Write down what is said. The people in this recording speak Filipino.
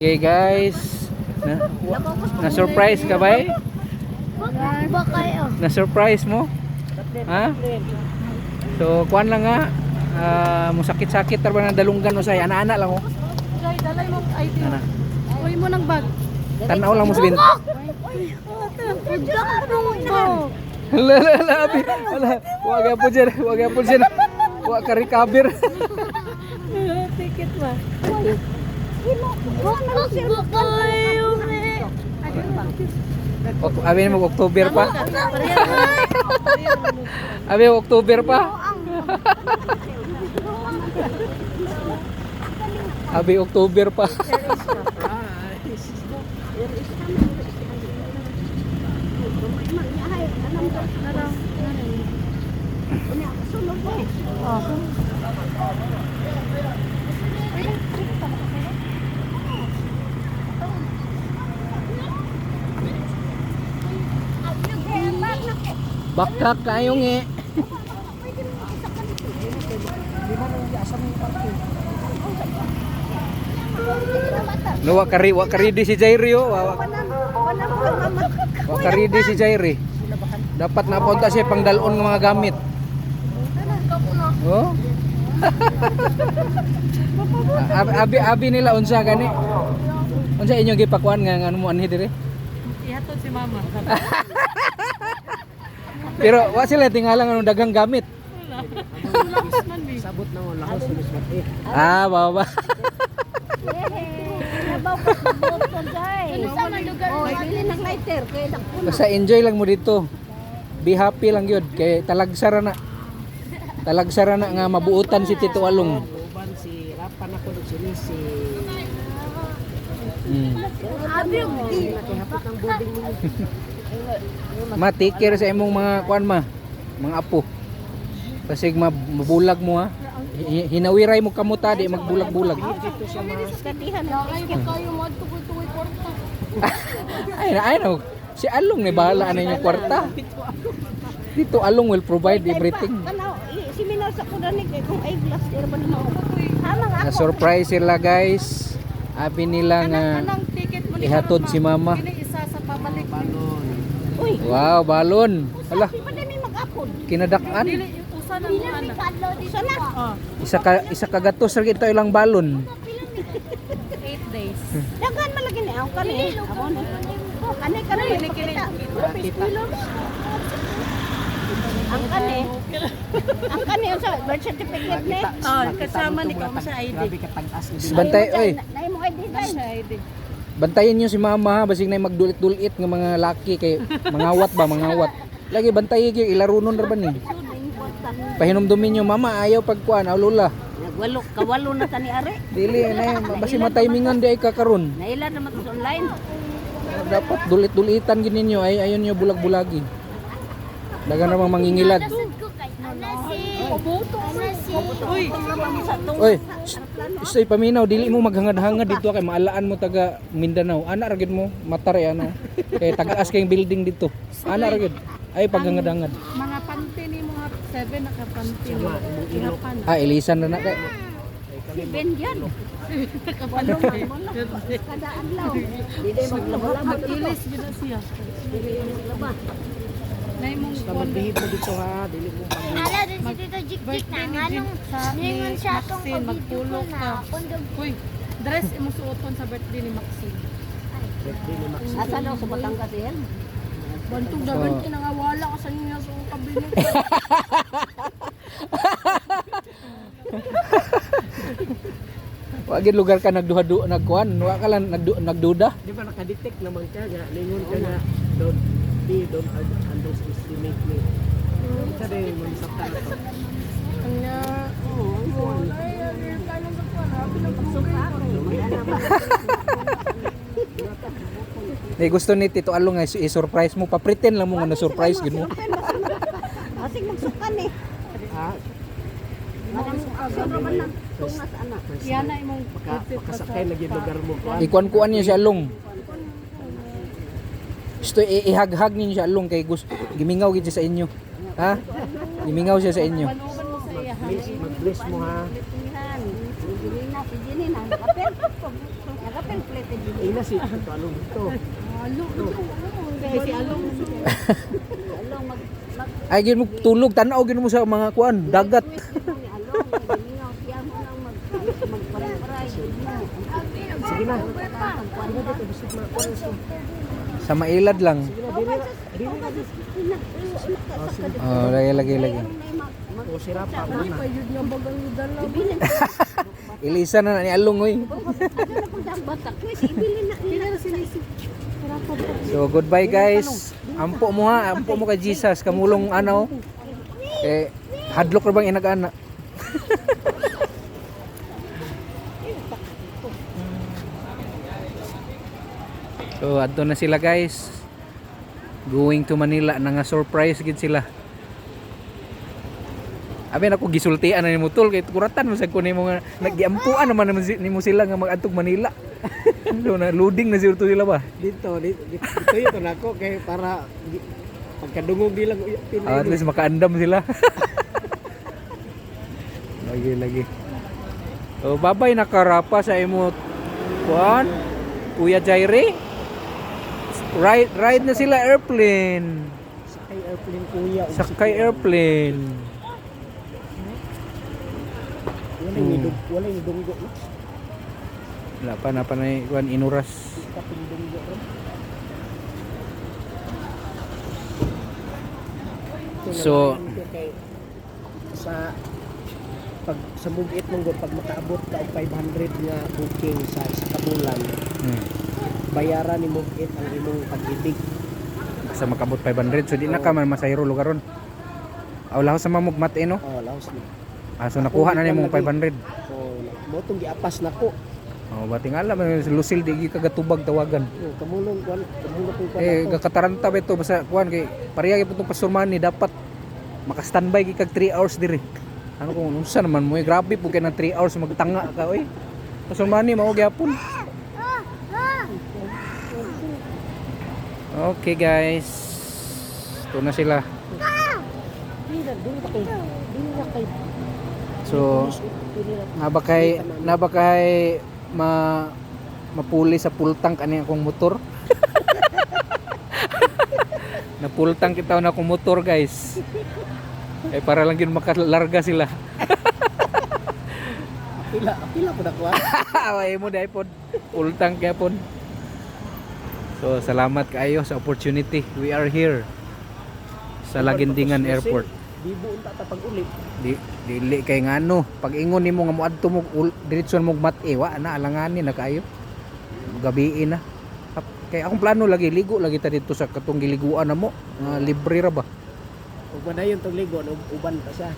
Okay guys, na-surprise ka ba eh? Na-surprise mo? Ha? So, kuan lang nga, musakit-sakit tarba ng dalunggan mo say, ana-ana lang oh. Jay, dalay mo ID. Ana. Uy mo ng bag. Tanaw lang mo sabihin. Hala, abi. Hala, wag po dyan, wag po dyan. Wag ka recover. Ticket ba? Abi mo October pa. Abi October pa. Abi October pa. Bakak kayo nge. No, wakari di si Jairi oh. Wakari di si Jairi. Dapat napunta siya pang dalon ng mga gamit. Oh. Abi nila unsa gani? Unsa inyong gipakuan nga ngano mo anhi dire? Ihatod si mama. Pero wa sila tingalang anong dagang gamit. Sabot na mo Lahos ni Bismat eh. Ah, baba. Basta enjoy lang mo dito. Be happy lang yun. Kay talagsara na. Talagsara na nga mabuutan si Tito Along. Uban si Rapan ako dug si nakihapot ng boarding mo. Ma, take care sa imong mga kuan ma. Mga apo. Kasi mabulag mo ha. Hinawiray mo kamuta di magbulag-bulag. Dito siya Ay no. Si Along ni bahala na yung kwarta. Dito Along will provide everything. Seminar sa kudanik kung ay glass air ba naman. Na surprise sila guys. Abi nila nga Anong ticket mo ihatod si mama. Kini isa sa pabalik. balon. Uy, Wow, balon. Hala, di ba din mag-apod? kinadakan. Dili yung usa na mo ana. Usa na. Isa ka gatos ra ito ilang balon. 8 days. Dagan malagi ni ang kani. Amo na. Kani kani kita. Ang kani. Ang kani sa birth certificate ni. Oh, kasama ni ko sa ID. Grabe ka tag-as ni Bismat. Bantay oy. Nay mo ID dai. Sa ID. Bantayan niyo si mama ha, basig na magdulit-dulit nga mga laki kay mangawat ba mangawat. Lagi bantayan gyud ilarunon ra ba ni. Pahinumdumin niyo mama ayaw pagkuan aw lola. Nagwalo kawalo na tani are. Dili na basi matimingan di ay kakaron. Naila naman sa online. Dapat dulit-dulitan gid ninyo ay ayon niyo bulag-bulagi. Dagan namang mangingilad. Uy, Oy, stay paminaw dili mo maghangad-hangad dito kay maalaan mo taga Mindanao. Ana ra gid mo, matar ano. Kay taga-as kayong building dito. Ana ra gid. Ay paghangad-hangad. mga panty ni mga 7 nakapanty mo. Hirapan. Ah, ilisan na kay. Si Ben yan. Walo man mo na. Kada adlaw. Dili maglaba. Mag-ilis gid siya. Dili maglaba. Nay mong Basta magbihib mo dito ha, dili mo pag Nala din si Tito Jik-Jik na nganong ningon siya itong Maxine, pabidyo ko magpulok na ka. kundog. Uy, dress imo suoton sa birthday ni Maxine. birthday ni Max. Asa daw sa Batangas yan? Bantog na Oo. kinangawala ka sa inyo sa kabinet. Wa gid lugar ka nagkuan, wa ka lang nagduda. Di ba nakadetect naman ka nga lingon ka nga don't underestimate me. Sa din mo sa to. Kanya, Ni gusto ni Tito Along nga i-surprise mo, pa-pretend lang mo nga na-surprise gid mo. Asig magsukan eh. Ha? Sobra man lang tungas anak. yan na imong Makasakay na gyud lugar mo. Ikuan-kuan niya si Along. Gusto ihag-hag ninyo si Along kay gusto gimingaw gid siya sa inyo. Ha? Gimingaw siya sa inyo. panuban mo sa iya. Please, mag-bless mo ha. Yan. Si Jenny na. Nakapel. Nakapel plate Ina si along dito. Kaya si Along. Along mag Ay gid mo tulog tanaw gid mo sa mga kuan, dagat. ni along galingaw siya mo nang magparay. Sige na. Sige na dito bisig na kuan so. Sa mailad lang. Sige na dili na dili. Oh, lagi. O sira pa mo na. Yun nga bagang dala. Ilisa na ni Along oy. Adala ko dang batak ni ibilin na ila sinisi. So goodbye guys. Ampo mo ha, ampo mo kay Jesus kamulong ano. Eh hadlok ra bang inagana. So adto na sila guys. Going to Manila na nga surprise gid sila. Abi na ko gisultian na nimo tol kay kuratan mo sa ko nimo nga nagiampuan naman nimo sila nga mag-adtog Manila. So na loading na siguro sila ba? Dito yun nako kay para pagkadungog bilang At least makaandam sila. lagi. So babay nakarapa sa imo kuan Kuya Jaire. Ride na sila airplane. sakay airplane kuya. Sakay airplane. Wala yung dunggo. Wala pa na kuan inuras. Kaping dunggo ron. So kay sa pag sa mugit mong pag makaabot ka og 500 nga booking sa isa ka bulan, bayaran ni mugit ang imong pag-ibig. sa makabot 500 so di na ka man masayro lugaron. Aw laho sa mamugmat no. Oh, laos ni. So nakuha na nimo 500. So mo tong giapas nako. Oh bating alam Lucil di kagatubag tawagan. Kamulong kung Eh gakataranta ba ito basta kuan kay pareha gyud itong pasurman ni dapat maka-standby gi kag 3 hours diri. Ano kung unsa naman mo grabe po kay na 3 hours magtanga ka oy. Pasurman ni mao gyapon. Okay guys. Ito na sila. So nabakay mapuli sa full tank ani akong motor. Na full tank itaw na akong motor guys. Eh para lang yun makalarga sila. Pila po na ko. Away mo dai pod. Full tank gyapon. So salamat kaayo sa opportunity. We are here sa Laguindingan Airport. Di buon ta pag-uli. Dili kay ngano, pag ingon nimo nga moadto mo diretson mo mat-e wa na alanganin na kaayo. Gabi na. Kay akong plano lagi ligo lagi ta dito sa katong giliguan na mo. Libre ra ba? Ug madayon tong ligo uban pa siya.